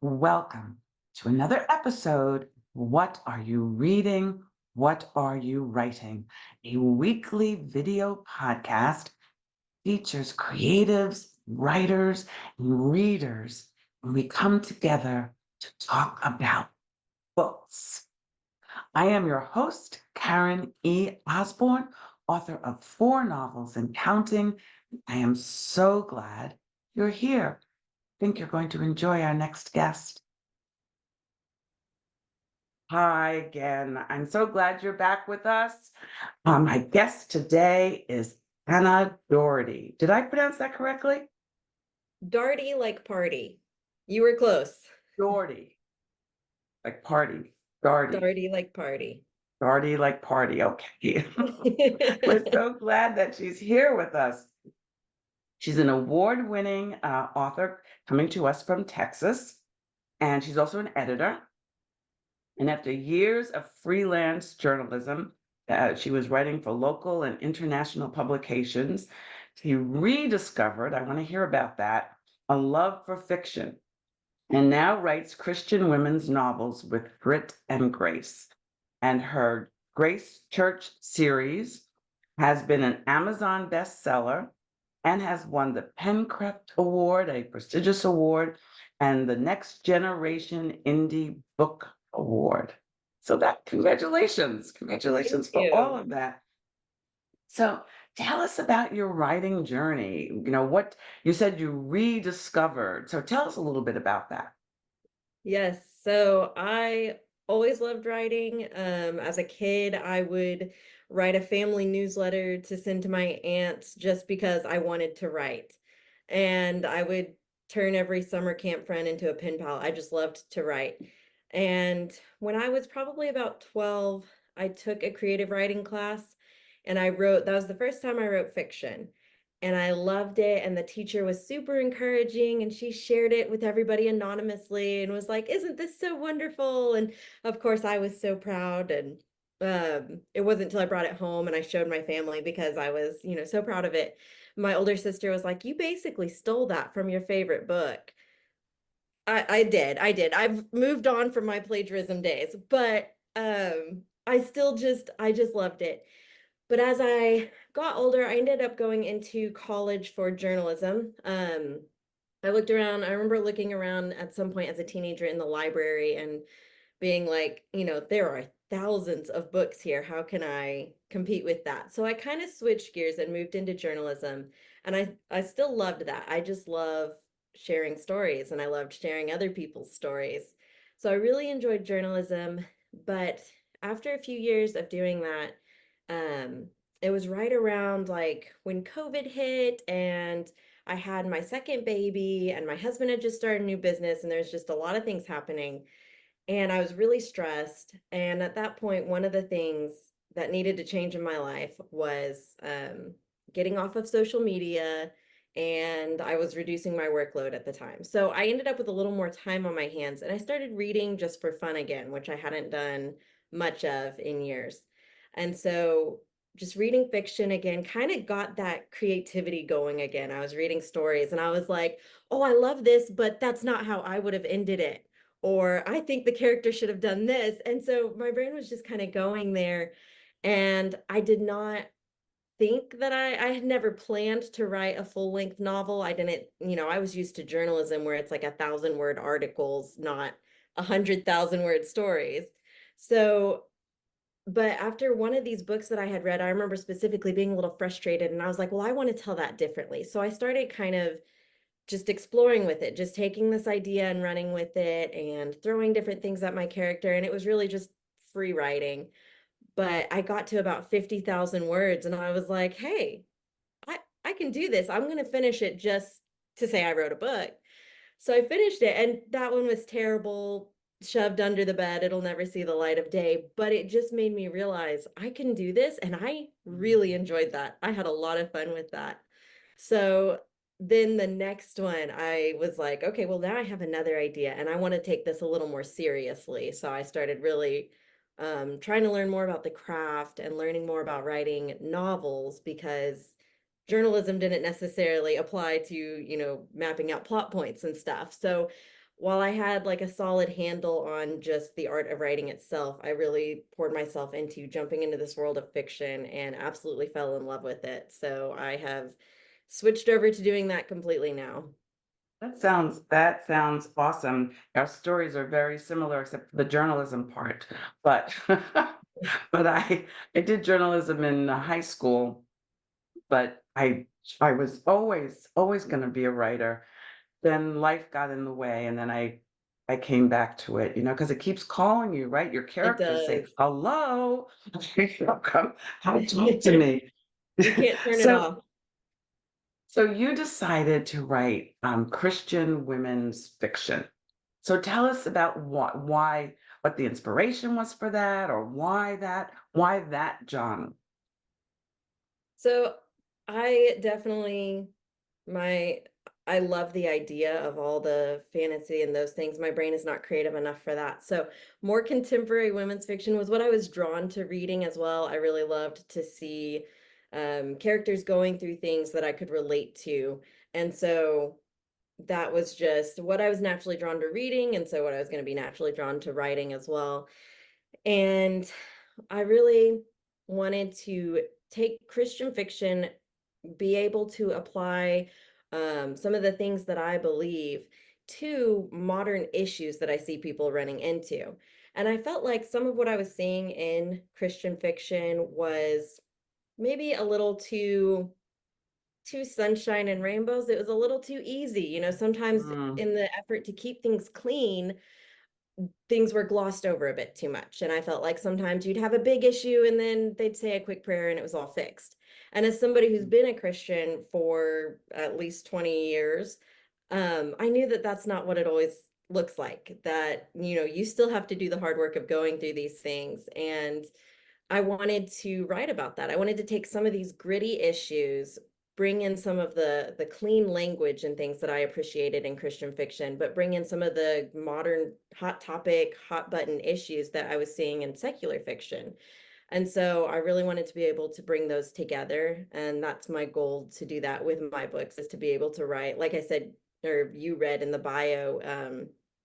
Welcome to another episode. What are you reading? What are you writing? A weekly video podcast features creatives, writers, and readers, and we come together to talk about books. I am your host, Karen E. Osborne, author of 4 novels and counting. I am so glad you're here. I think you're going to enjoy our next guest. Hi again. I'm so glad you're back with us. My guest today is Anna Doherty. Did I pronounce that correctly? Daugherty like party. You were close. Doherty, like party. Doherty. Daugherty like party. Doherty, like party. Okay. We're so glad that she's here with us. She's an award-winning author coming to us from Texas, and she's also an editor. And after years of freelance journalism, she was writing for local and international publications. She rediscovered, I want to hear about that, a love for fiction, and now writes Christian women's novels with grit and grace. And her Grace Church series has been an Amazon bestseller and has won the Pencraft Award, a prestigious award, and the Next Generation Indie Book Award. So that congratulations. Thank Congratulations for all you. of that. So tell us about your writing journey. What you said you rediscovered. So tell us a little bit about that. Yes, so I always loved writing. As a kid, I would write a family newsletter to send to my aunts just because I wanted to write. And I would turn every summer camp friend into a pen pal. I just loved to write. And when I was probably about 12, I took a creative writing class and that was the first time I wrote fiction. And I loved it. And the teacher was super encouraging, and she shared it with everybody anonymously and was like, "Isn't this so wonderful?" And of course, I was so proud. And it wasn't until I brought it home and I showed my family because I was, so proud of it. My older sister was like, "You basically stole that from your favorite book." I did. I've moved on from my plagiarism days, but I just loved it. But as I got older, I ended up going into college for journalism. I looked around, I remember looking around at some point as a teenager in the library and being like, there are thousands of books here. How can I compete with that? So I kind of switched gears and moved into journalism. And I still loved that. I just love sharing stories, and I loved sharing other people's stories. So I really enjoyed journalism. But after a few years of doing that, um, it was right around like when COVID hit, and I had my second baby, and my husband had just started a new business, and there's just a lot of things happening. And I was really stressed. And at that point, one of the things that needed to change in my life was getting off of social media. And I was reducing my workload at the time. So I ended up with a little more time on my hands. And I started reading just for fun again, which I hadn't done much of in years. And so just reading fiction again kind of got that creativity going again. I was reading stories and I was like, "Oh, I love this, but that's not how I would have ended it." Or "I think the character should have done this." And so my brain was just kind of going there. And I did not think that I had never planned to write a full-length novel. I didn't, I was used to journalism where it's like 1,000-word articles, not 100,000-word stories. So, but after one of these books that I had read, I remember specifically being a little frustrated, and I was like, well, I want to tell that differently. So I started kind of just exploring with it, just taking this idea and running with it and throwing different things at my character. And it was really just free writing. But I got to about 50,000 words and I was like, hey, I can do this. I'm going to finish it just to say I wrote a book. So I finished it, and that one was terrible, shoved under the bed. It'll never see the light of day. But it just made me realize I can do this. And I really enjoyed that. I had a lot of fun with that. So then the next one, I was like, okay, well, now I have another idea and I want to take this a little more seriously. So I started really trying to learn more about the craft and learning more about writing novels, because journalism didn't necessarily apply to, mapping out plot points and stuff. So while I had like a solid handle on just the art of writing itself, I really poured myself into jumping into this world of fiction and absolutely fell in love with it. So I have switched over to doing that completely now. That sounds awesome. Our stories are very similar except for the journalism part. But but I did journalism in high school, but I was always going to be a writer. Then life got in the way, and then I came back to it, because it keeps calling you, right? Your It characters say, does. "Hello, come talk to me." You can't turn it So off. so you decided to write Christian women's fiction. So tell us about what the inspiration was for that, or why that genre? So I definitely my I love the idea of all the fantasy and those things. My brain is not creative enough for that. So more contemporary women's fiction was what I was drawn to reading as well. I really loved to see characters going through things that I could relate to. And so that was just what I was naturally drawn to reading, and so what I was going to be naturally drawn to writing as well. And I really wanted to take Christian fiction, be able to apply some of the things that I believe to modern issues that I see people running into. And I felt like some of what I was seeing in Christian fiction was maybe a little too sunshine and rainbows. It was a little too easy. Sometimes Mm, in the effort to keep things clean, things were glossed over a bit too much. And I felt like sometimes you'd have a big issue and then they'd say a quick prayer and it was all fixed. And as somebody who's been a Christian for at least 20 years, I knew that that's not what it always looks like, that, you still have to do the hard work of going through these things. And I wanted to write about that. I wanted to take some of these gritty issues, bring in some of the clean language and things that I appreciated in Christian fiction, but bring in some of the modern hot topic, hot button issues that I was seeing in secular fiction. And so I really wanted to be able to bring those together. And that's my goal, to do that with my books, is to be able to write, like I said, or you read in the bio,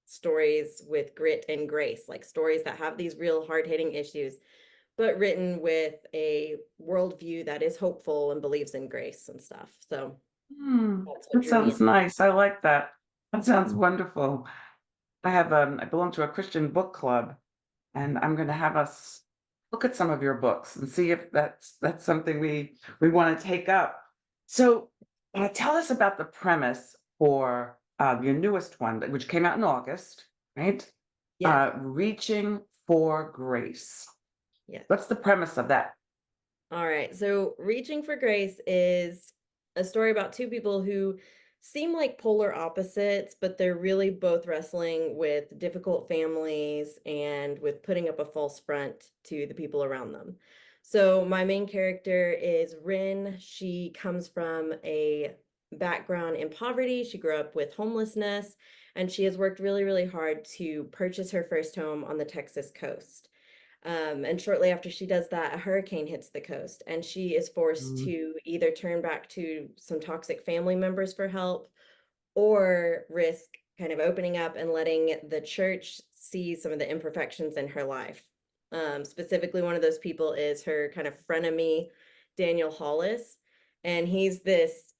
stories with grit and grace, like stories that have these real hard hitting issues, but written with a worldview that is hopeful and believes in grace and stuff. So hmm, that's what that drew me in. sounds nice. I like that. That sounds wonderful. I belong to a Christian book club, and I'm going to have us look at some of your books and see if that's something we want to take up. So, tell us about the premise for your newest one, which came out in August, right? Yes, Reaching for Grace. yes. What's the premise of that? All right. So, Reaching for Grace is a story about two people who seem like polar opposites, but they're really both wrestling with difficult families and with putting up a false front to the people around them. So, my main character is Rin. She comes from a background in poverty. She grew up with homelessness, and she has worked really, really hard to purchase her first home on the Texas coast. And shortly after she does that, a hurricane hits the coast, and she is forced Mm, to either turn back to some toxic family members for help or risk kind of opening up and letting the church see some of the imperfections in her life. Specifically, one of those people is her kind of frenemy, Daniel Hollis. And he's this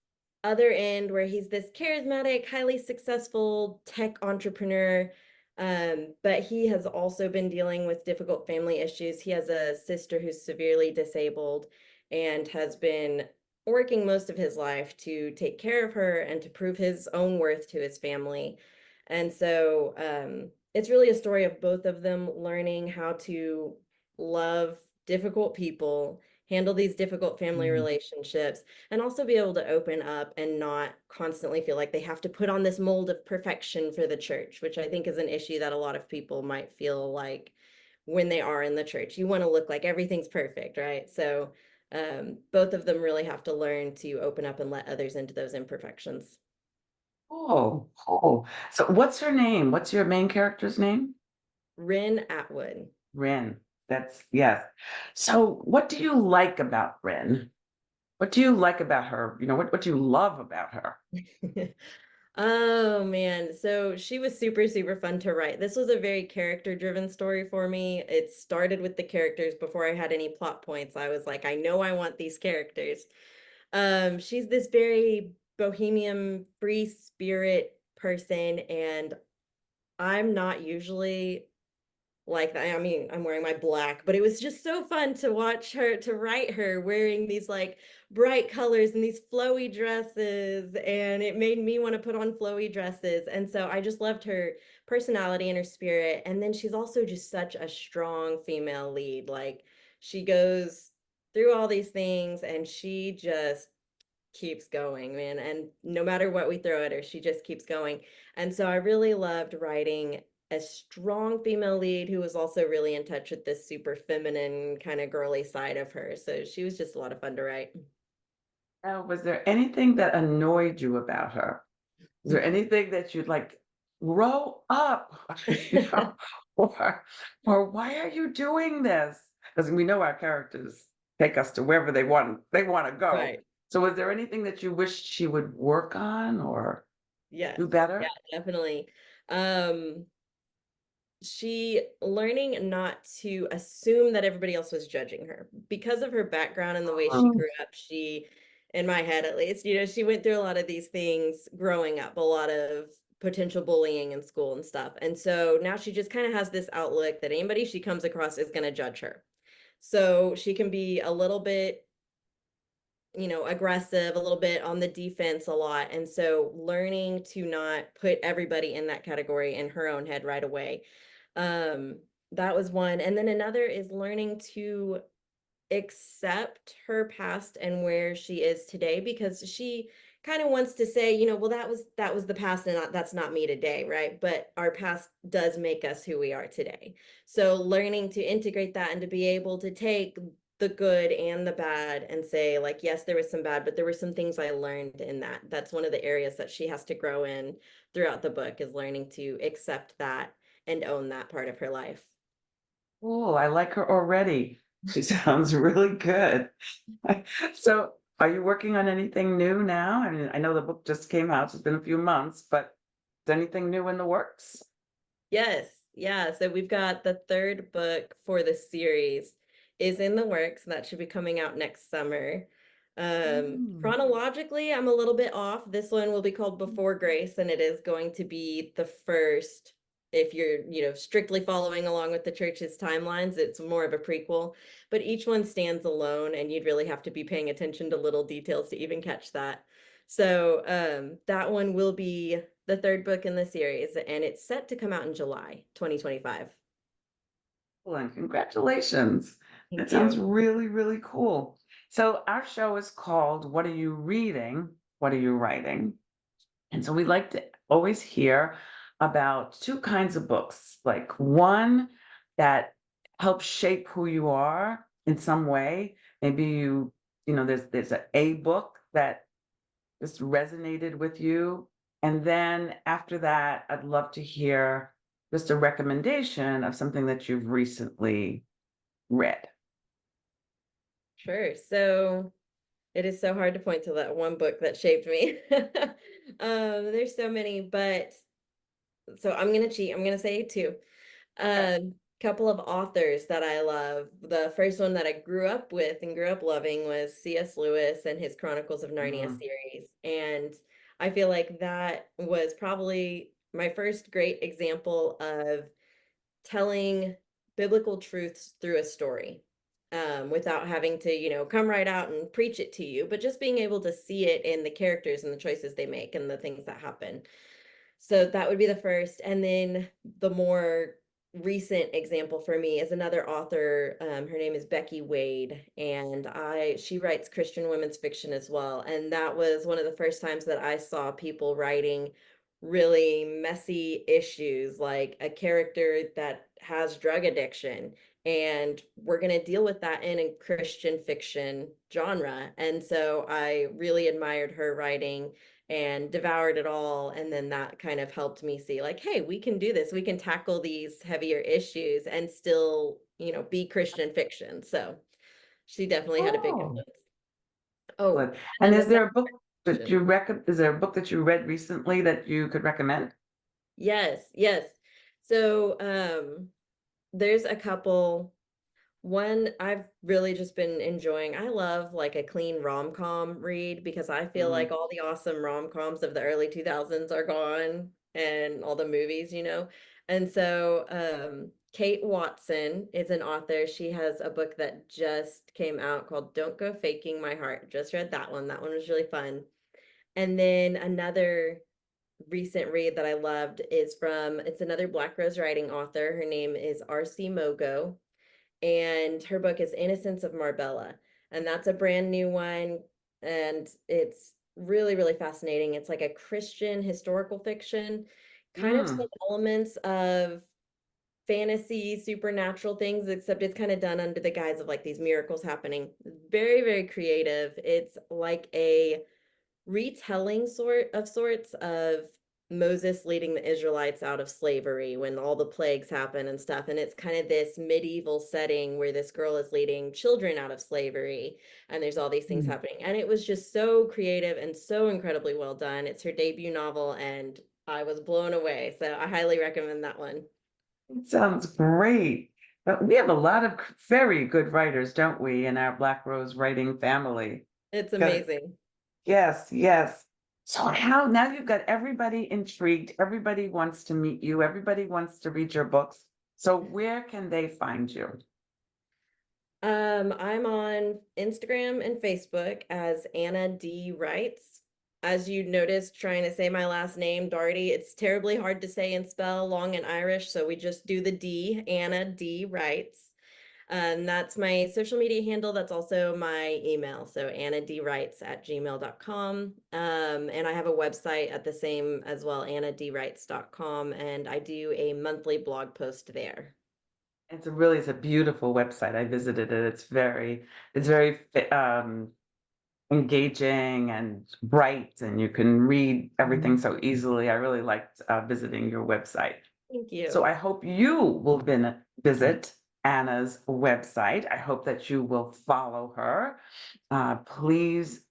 other end where he's this charismatic, highly successful tech entrepreneur. But he has also been dealing with difficult family issues. He has a sister who's severely disabled and has been working most of his life to take care of her and to prove his own worth to his family. And so it's really a story of both of them learning how to love difficult people, handle these difficult family mm. relationships, and also be able to open up and not constantly feel like they have to put on this mold of perfection for the church, which I think is an issue that a lot of people might feel like when they are in the church. You want to look like everything's perfect, right? So both of them really have to learn to open up and let others into those imperfections. Oh, cool. So, what's her name? What's your main character's name? Rin Atwood. Rin. That's yes. So, what do you like about Rin? What do you like about her? What do you love about her? Oh man, so she was super, super fun to write. This was a very character-driven story for me. It started with the characters before I had any plot points. I was like, I know I want these characters. She's this very bohemian, free spirit person, and I'm not usually like that. I mean, I'm wearing my black, but it was just so fun to watch her, to write her wearing these like bright colors and these flowy dresses, and it made me want to put on flowy dresses. And so I just loved her personality and her spirit. And then she's also just such a strong female lead. Like she goes through all these things and she just keeps going, man. And no matter what we throw at her, she just keeps going. And so I really loved writing a strong female lead who was also really in touch with this super feminine kind of girly side of her. So she was just a lot of fun to write. Now, was there anything that annoyed you about her? Is there anything that you'd like, grow up, you know, or why are you doing this? Because we know our characters take us to wherever they want to go. Right. So was there anything that you wished she would work on or Yes. do Yeah, better? definitely. Um, she learning not to assume that everybody else was judging her because of her background and the way she Mm. grew up. She, in my head at least, she went through a lot of these things growing up, a lot of potential bullying in school and stuff. And so now she just kind of has this outlook that anybody she comes across is going to judge her. So she can be a little bit, aggressive, a little bit on the defense a lot. And so learning to not put everybody in that category in her own head right away. Um, that was one. And then another is learning to accept her past and where she is today, because she kind of wants to say, well, that was the past and that's not me today, right? But our past does make us who we are today. So learning to integrate that and to be able to take the good and the bad and say like, yes, there was some bad, but there were some things I learned in that. That's one of the areas that she has to grow in throughout the book, is learning to accept that and own that part of her life. Oh, I like her already. She sounds really good. So, are you working on anything new now? I mean, I know the book just came out, so it's been a few months, but is anything new in the works? Yes. Yeah. So we've got the third book for the series is in the works, and that should be coming out next summer. Mm. Chronologically, I'm a little bit off. This one will be called Before Grace, and it is going to be the first. If you're, strictly following along with the church's timelines, it's more of a prequel, but each one stands alone, and you'd really have to be paying attention to little details to even catch that. So that one will be the third book in the series, and it's set to come out in July 2025. Excellent. Congratulations. That Thank sounds you. really, really cool. So, our show is called What Are You Reading? What Are You Writing? And so, we like to always hear about two kinds of books, like one that helps shape who you are in some way. Maybe there's a book that just resonated with you. And then after that, I'd love to hear just a recommendation of something that you've recently read. Sure. So it is so hard to point to that one book that shaped me. There's so many, but so I'm gonna cheat. I'm gonna say two. Okay. A couple of authors that I love. The first one that I grew up with and grew up loving was C.S. Lewis and his Chronicles of Narnia Mm. series. And I feel like that was probably my first great example of telling biblical truths through a story, without having to, come right out and preach it to you, but just being able to see it in the characters and the choices they make and the things that happen. So that would be the first. And then the more recent example for me is another author. Her name is Becky Wade, and she writes Christian women's fiction as well. And that was one of the first times that I saw people writing really messy issues, like a character that has drug addiction. And we're going to deal with that in a Christian fiction genre. And so I really admired her writing and devoured it all. And then that kind of helped me see, like, hey, we can do this. We can tackle these heavier issues and still, be Christian fiction. So she definitely had a big Oh, influence. Oh, good. and And then is the there a book? Is there a book that you read recently that you could recommend? Yes, yes. So, there's a couple. One I've really just been enjoying. I love like a clean rom-com read because I feel Mm, like all the awesome rom-coms of the early 2000s are gone and all the movies, you know. And so Kate Watson is an author. She has a book that just came out called Don't Go Faking My Heart. Just read that one. That one was really fun. And then another recent read that I loved is from it's another Black Rose writing author. Her name is R.C. Mogo, and her book is Innocence of Marbella. And that's a brand new one. And it's really, really fascinating. It's like a Christian historical fiction, kind of some mm, elements of fantasy, supernatural things, except it's kind of done under the guise of like these miracles happening. Very, very creative. It's like a retelling sorts of Moses leading the Israelites out of slavery when all the plagues happen and stuff. And it's kind of this medieval setting where this girl is leading children out of slavery and there's all these things mm. happening. And it was just so creative and so incredibly well done. It's her debut novel and I was blown away. So I highly recommend that one. It sounds great. But we have a lot of very good writers, don't we, in our Black Rose writing family? It's Good. amazing. Yes, yes. So how now you've got everybody intrigued, everybody wants to meet you, everybody wants to read your books. So where can they find you? I'm on Instagram and Facebook as Anna D. Writes. As you noticed, trying to say my last name, Daugherty, it's terribly hard to say and spell long and Irish, so we just do the D, Anna D. Writes. That's my social media handle. That's also my email. So annadwrites@gmail.com. And I have a website at the same as well, annadwrites.com. And I do a monthly blog post there. It's a beautiful website. I visited it. It's very engaging and bright, and you can read everything so easily. I really liked visiting your website. Thank So you. I hope you will visit Anna's website. I hope that you will follow her. Please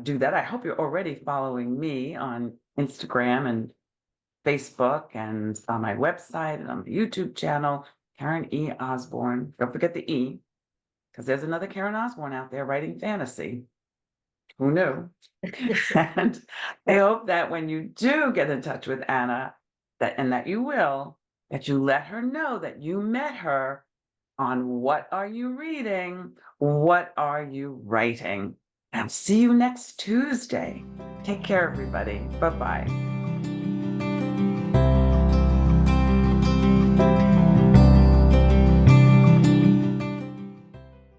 do that. I hope you're already following me on Instagram and Facebook and on my website and on the YouTube channel, Karen E. Osborne. Don't forget the E, because there's another Karen Osborne out there writing fantasy. Who knew? And I hope that when you do get in touch with Anna, that you will, that you let her know that you met her on What Are You Reading? What Are You Writing? And see you next Tuesday. Take care, everybody. Bye bye.